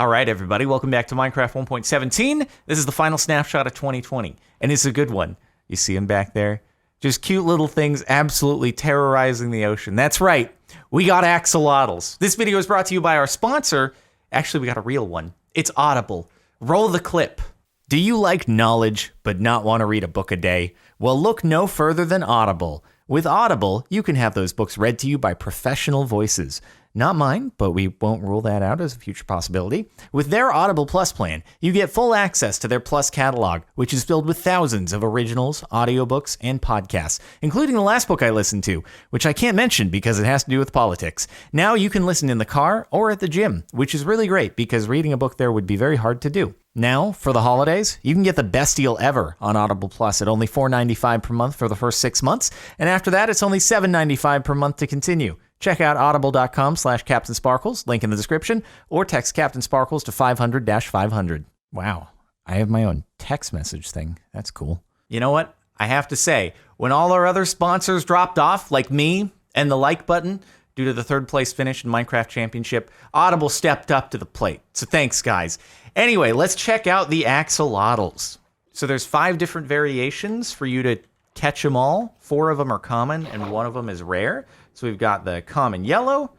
All right, everybody, welcome back to Minecraft 1.17. This is the final snapshot of 2020, and it's a good one. You see them back there? Just cute little things absolutely terrorizing the ocean. That's right, we got axolotls. This video is brought to you by our sponsor. Actually, we got a real one. It's Audible. Roll the clip. Do you like knowledge but not want to read a book a day? Well, look no further than Audible. With Audible, you can have those books read to you by professional voices. Not mine, but we won't rule that out as a future possibility. With their Audible Plus plan, you get full access to their Plus catalog, which is filled with thousands of originals, audiobooks, and podcasts, including the last book I listened to, which I can't mention because it has to do with politics. Now you can listen in the car or at the gym, which is really great because reading a book there would be very hard to do. Now, for the holidays, you can get the best deal ever on Audible Plus at only $4.95 per month for the first 6 months, and after that, it's only $7.95 per month to continue. Check out audible.com/CaptainSparklez, link in the description, or text CaptainSparklez to 500-500. Wow, I have my own text message thing. That's cool. You know what? I have to say, when all our other sponsors dropped off, like me and the like button, due to the third place finish in Minecraft Championship, Audible stepped up to the plate. So thanks, guys. Anyway, let's check out the axolotls. So there's 5 different variations for you to catch them all. 4 of them are common and 1 of them is rare. So we've got the common yellow,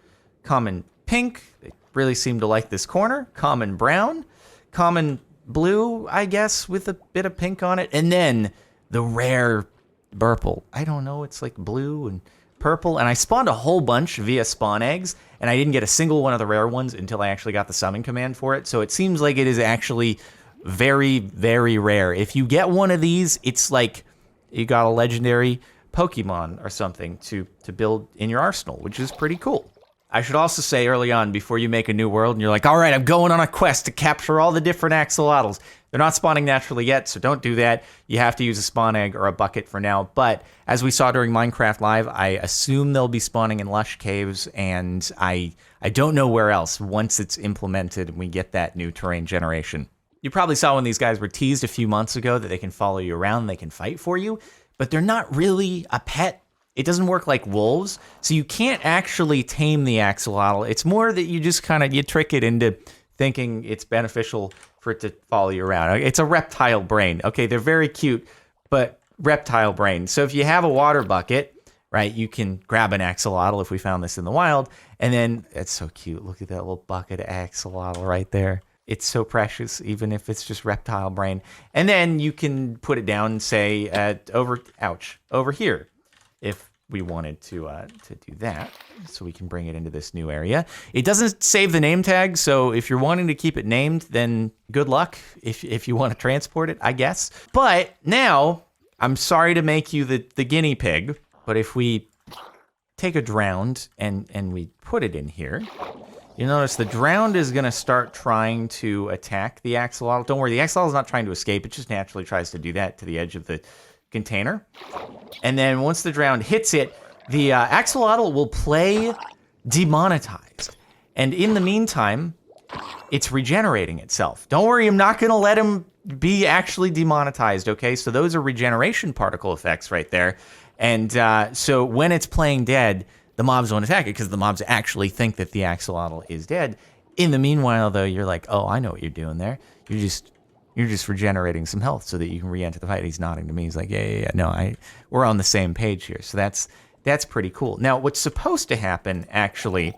common pink. They really seem to like this corner. Common brown, common blue, I guess, with a bit of pink on it. And then the rare purple. I don't know. It's like blue and purple. And I spawned a whole bunch via spawn eggs, and I didn't get a single one of the rare ones until I actually got the summon command for it. So it seems like it is actually very, very rare. If you get one of these, it's like you got a legendary Pokemon or something to build in your arsenal, which is pretty cool. I should also say early on, before you make a new world and you're like, all right, I'm going on a quest to capture all the different axolotls. They're not spawning naturally yet, so don't do that. You have to use a spawn egg or a bucket for now. But as we saw during Minecraft Live, I assume they'll be spawning in lush caves, and I don't know where else once it's implemented and we get that new terrain generation. You probably saw when these guys were teased a few months ago that they can follow you around, they can fight for you, but they're not really a pet. It doesn't work like wolves, so you can't actually tame the axolotl. It's more that you just you trick it into thinking it's beneficial for it to follow you around. It's a reptile brain. Okay, they're very cute, but reptile brain. So if you have a water bucket, right, you can grab an axolotl if we found this in the wild, and then, it's so cute. Look at that little bucket of axolotl right there. It's so precious, even if it's just reptile brain. And then you can put it down, say, over here, if we wanted to do that. So we can bring it into this new area. It doesn't save the name tag, so if you're wanting to keep it named, then good luck if you want to transport it, I guess. But now, I'm sorry to make you the guinea pig, but if we take a drowned and we put it in here, you'll notice the drowned is going to start trying to attack the axolotl. Don't worry, the axolotl is not trying to escape. It just naturally tries to do that to the edge of the container. And then once the drowned hits it, the axolotl will play demonetized. And in the meantime, it's regenerating itself. Don't worry, I'm not going to let him be actually demonetized, okay? So those are regeneration particle effects right there. And so when it's playing dead, the mobs won't attack it because the mobs actually think that the axolotl is dead. In the meanwhile, though, you're like, oh, I know what you're doing there. You're just regenerating some health so that you can re-enter the fight. He's nodding to me. He's like, yeah. No, we're on the same page here. So that's pretty cool. Now, what's supposed to happen, actually,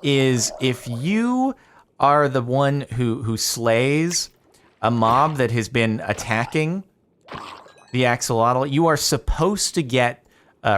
is if you are the one who slays a mob that has been attacking the axolotl, you are supposed to get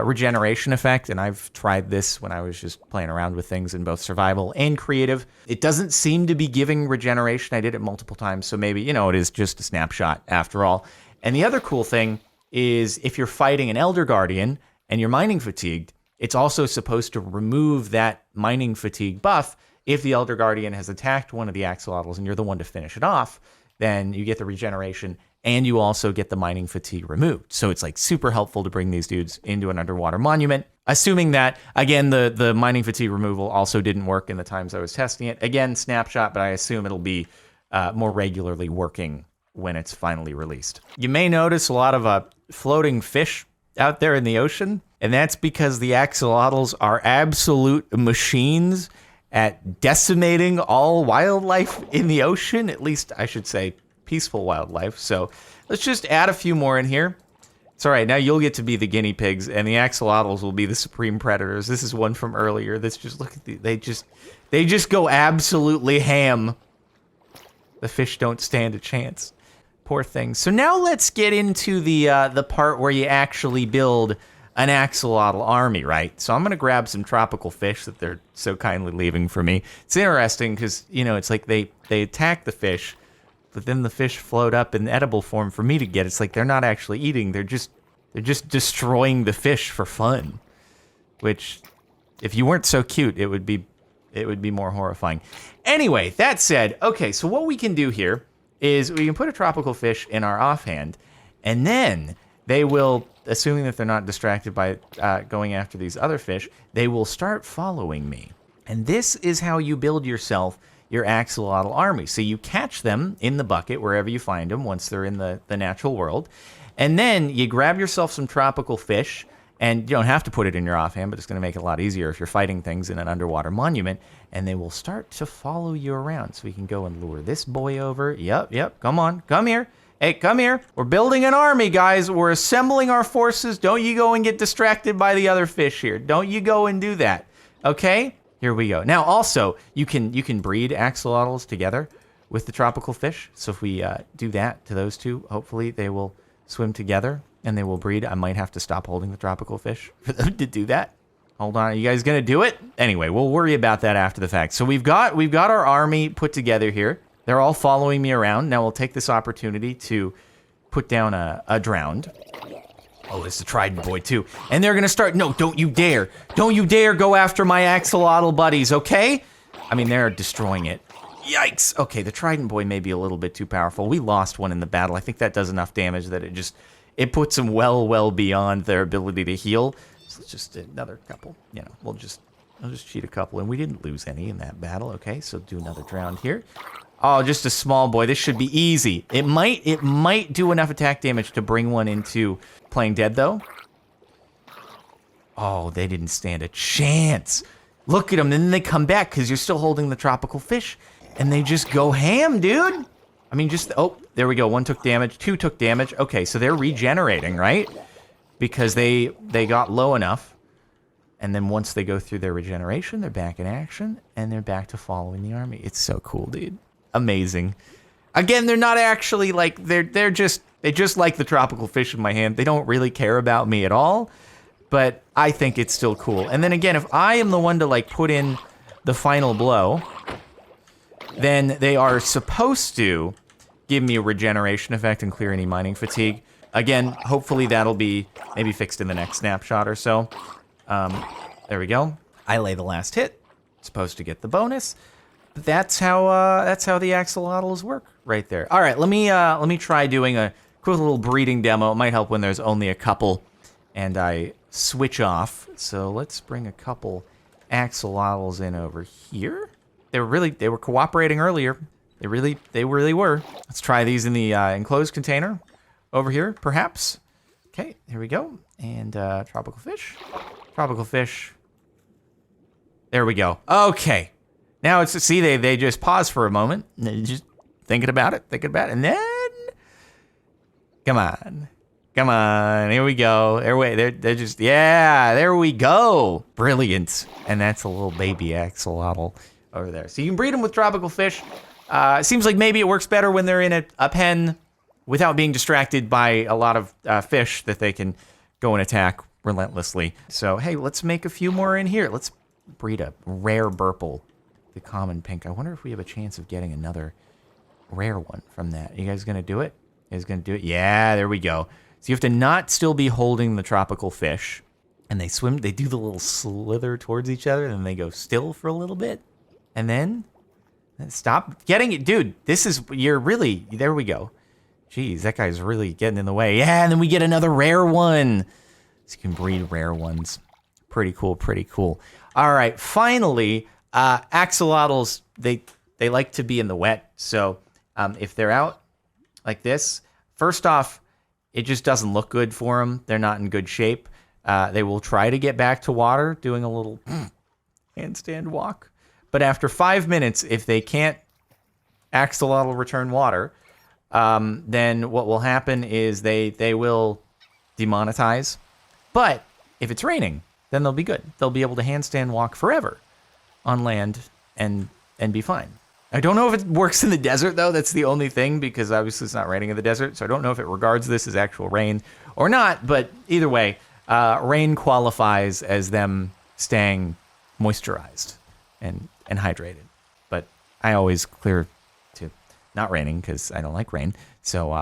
regeneration effect, and I've tried this when I was just playing around with things in both survival and creative. It doesn't seem to be giving regeneration. I did it multiple times, so maybe, it is just a snapshot after all. And the other cool thing is if you're fighting an Elder Guardian and you're mining fatigued, it's also supposed to remove that mining fatigue buff. If the Elder Guardian has attacked one of the axolotls and you're the one to finish it off, then you get the regeneration and you also get the mining fatigue removed. So it's like super helpful to bring these dudes into an underwater monument. Assuming that, again, the mining fatigue removal also didn't work in the times I was testing it. Again, snapshot, but I assume it'll be more regularly working when it's finally released. You may notice a lot of floating fish out there in the ocean, and that's because the axolotls are absolute machines at decimating all wildlife in the ocean, at least I should say peaceful wildlife. So let's just add a few more in here. It's all right, now you'll get to be the guinea pigs, and the axolotls will be the supreme predators. This is one from earlier. This just, look at they just go absolutely ham. The fish don't stand a chance. Poor things. So now let's get into the part where you actually build an axolotl army, right? So I'm gonna grab some tropical fish that they're so kindly leaving for me. It's interesting because, you know, it's like they attack the fish, but then the fish float up in edible form for me to get. It's like they're not actually eating, they're just destroying the fish for fun. Which, if you weren't so cute, it would be more horrifying. Anyway, that said, okay, so what we can do here is we can put a tropical fish in our offhand, and then they will, assuming that they're not distracted by going after these other fish, they will start following me. And this is how you build yourself your axolotl army. So you catch them in the bucket wherever you find them once they're in the natural world. And then you grab yourself some tropical fish, and you don't have to put it in your offhand, but it's going to make it a lot easier if you're fighting things in an underwater monument, and they will start to follow you around. So we can go and lure this boy over. Yep, come on, come here. Hey, come here. We're building an army, guys. We're assembling our forces. Don't you go and get distracted by the other fish here. Don't you go and do that. Okay? Here we go. Now, also, you can breed axolotls together with the tropical fish. So if we do that to those two, hopefully they will swim together and they will breed. I might have to stop holding the tropical fish for them to do that. Hold on. Are you guys going to do it? Anyway, we'll worry about that after the fact. So we've got our army put together here. They're all following me around. Now we'll take this opportunity to put down a drowned. Oh, it's the trident boy too. And they're gonna start, no, don't you dare. Don't you dare go after my axolotl buddies, okay? I mean, they're destroying it. Yikes! Okay, the trident boy may be a little bit too powerful. We lost one in the battle. I think that does enough damage that it puts them well beyond their ability to heal. So let's just another couple, you know, I'll just cheat a couple, and we didn't lose any in that battle, okay? So do another drown here. Oh, just a small boy. This should be easy. It might do enough attack damage to bring one into playing dead, though. Oh, they didn't stand a chance. Look at them, and then they come back because you're still holding the tropical fish, and they just go ham, dude. I mean, oh, there we go. One took damage, two took damage. Okay, so they're regenerating, right? Because they got low enough, and then once they go through their regeneration, they're back in action, and they're back to following the army. It's so cool, dude. Amazing. Again, they're not actually like, they just like the tropical fish in my hand. They don't really care about me at all, but I think it's still cool. And then again, if I am the one to like put in the final blow, then they are supposed to give me a regeneration effect and clear any mining fatigue. Again, hopefully that'll be maybe fixed in the next snapshot or so. There we go. I lay the last hit. Supposed to get the bonus. But that's how the axolotls work right there. All right, let me try doing a quick little breeding demo. It might help when there's only a couple and I switch off. So let's bring a couple axolotls in over here. They were cooperating earlier. They really were. Let's try these in the enclosed container over here, perhaps. Okay, here we go. And tropical fish. Tropical fish. There we go. Okay. Now it's, see, they just pause for a moment. And they're just thinking about it, and then, come on, here we go. They're just, yeah, there we go. Brilliant. And that's a little baby axolotl over there. So you can breed them with tropical fish. It seems like maybe it works better when they're in a pen without being distracted by a lot of fish that they can go and attack relentlessly. So, hey, let's make a few more in here. Let's breed a rare burple. The common pink. I wonder if we have a chance of getting another rare one from that. You guys gonna do it? You guys gonna do it? Yeah, there we go. So you have to not still be holding the tropical fish. And they swim, they do the little slither towards each other, and then they go still for a little bit. And then stop getting it. Dude, you're really, there we go. Jeez, that guy's really getting in the way. Yeah, and then we get another rare one. So you can breed rare ones. Pretty cool, pretty cool. All right, finally, axolotls, they like to be in the wet. So if they're out like this, first off, it just doesn't look good for them. They're not in good shape. They will try to get back to water, doing a little handstand walk. But after 5 minutes, if they can't axolotl return water, then what will happen is they will demonetize. But if it's raining, then they'll be good. They'll be able to handstand walk forever on land and be fine. I don't know if it works in the desert, though. That's the only thing, because obviously it's not raining in the desert. So I don't know if it regards this as actual rain or not. But either way, rain qualifies as them staying moisturized and hydrated. But I always clear to not raining because I don't like rain. So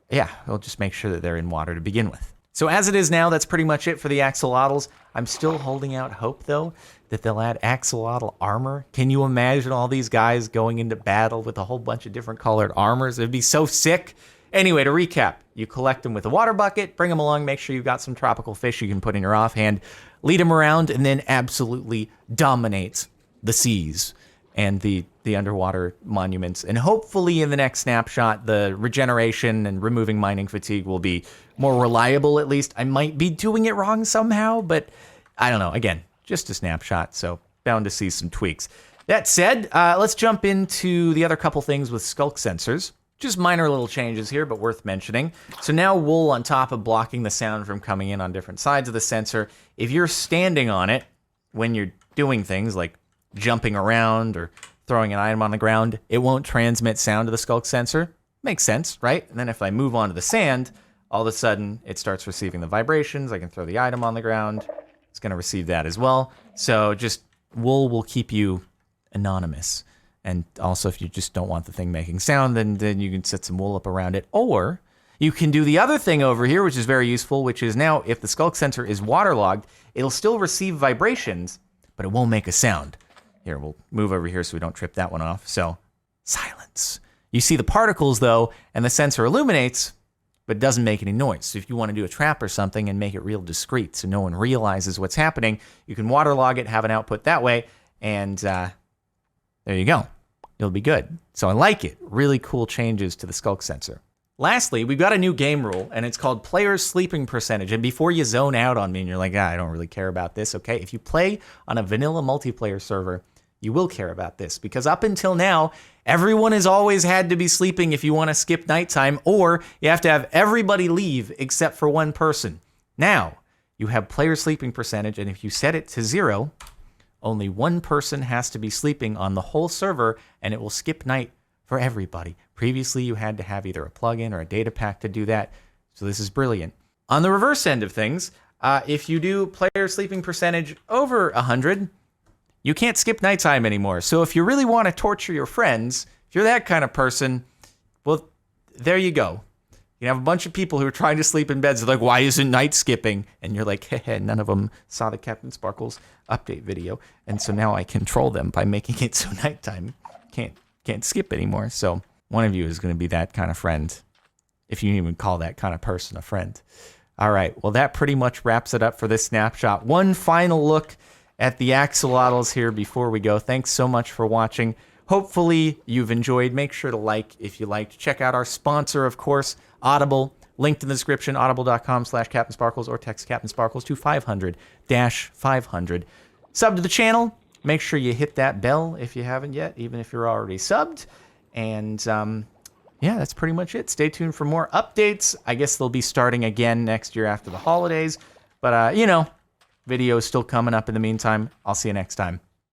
yeah, we'll just make sure that they're in water to begin with. So as it is now, that's pretty much it for the axolotls. I'm still holding out hope, though, that they'll add axolotl armor. Can you imagine all these guys going into battle with a whole bunch of different colored armors? It'd be so sick. Anyway, to recap, you collect them with a water bucket, bring them along, make sure you've got some tropical fish you can put in your offhand, lead them around, and then absolutely dominate the seas and the underwater monuments. And hopefully in the next snapshot, the regeneration and removing mining fatigue will be more reliable, at least. I might be doing it wrong somehow, but I don't know. Again, just a snapshot, so bound to see some tweaks. That said, let's jump into the other couple things with skulk sensors. Just minor little changes here, but worth mentioning. So now wool on top of blocking the sound from coming in on different sides of the sensor. If you're standing on it when you're doing things like jumping around or throwing an item on the ground, it won't transmit sound to the skulk sensor. Makes sense, right? And then if I move onto the sand, all of a sudden it starts receiving the vibrations. I can throw the item on the ground. It's going to receive that as well. So just wool will keep you anonymous. And also, if you just don't want the thing making sound, then you can set some wool up around it. Or you can do the other thing over here, which is very useful, which is now if the skulk sensor is waterlogged, it'll still receive vibrations, but it won't make a sound. Here, we'll move over here so we don't trip that one off. So, silence. You see the particles, though, and the sensor illuminates, but it doesn't make any noise. So if you want to do a trap or something and make it real discreet so no one realizes what's happening, you can waterlog it, have an output that way, and there you go. It'll be good. So I like it. Really cool changes to the skulk sensor. Lastly, we've got a new game rule, and it's called player's sleeping percentage. And before you zone out on me and you're like, I don't really care about this, okay? If you play on a vanilla multiplayer server, you will care about this, because up until now, everyone has always had to be sleeping if you want to skip nighttime, or you have to have everybody leave except for one person. Now, you have player sleeping percentage, and if you set it to 0, only one person has to be sleeping on the whole server, and it will skip night for everybody. Previously, you had to have either a plugin or a data pack to do that, so this is brilliant. On the reverse end of things, if you do player sleeping percentage over 100, you can't skip nighttime anymore. So if you really want to torture your friends, if you're that kind of person, well, there you go. You have a bunch of people who are trying to sleep in beds. They're like, why isn't night skipping? And you're like, hey, none of them saw the CaptainSparklez update video. And so now I control them by making it so nighttime can't skip anymore. So one of you is going to be that kind of friend, if you even call that kind of person a friend. All right, well, that pretty much wraps it up for this snapshot. One final look at the axolotls here before we go. Thanks so much for watching. Hopefully you've enjoyed. Make sure to like if you liked. Check out our sponsor, of course, Audible. Linked in the description, audible.com/CaptainSparklez, or text CaptainSparklez to 500-500. Sub to the channel. Make sure you hit that bell if you haven't yet, even if you're already subbed. And yeah, that's pretty much it. Stay tuned for more updates. I guess they'll be starting again next year after the holidays. But, you know, videos still coming up in the meantime. I'll see you next time.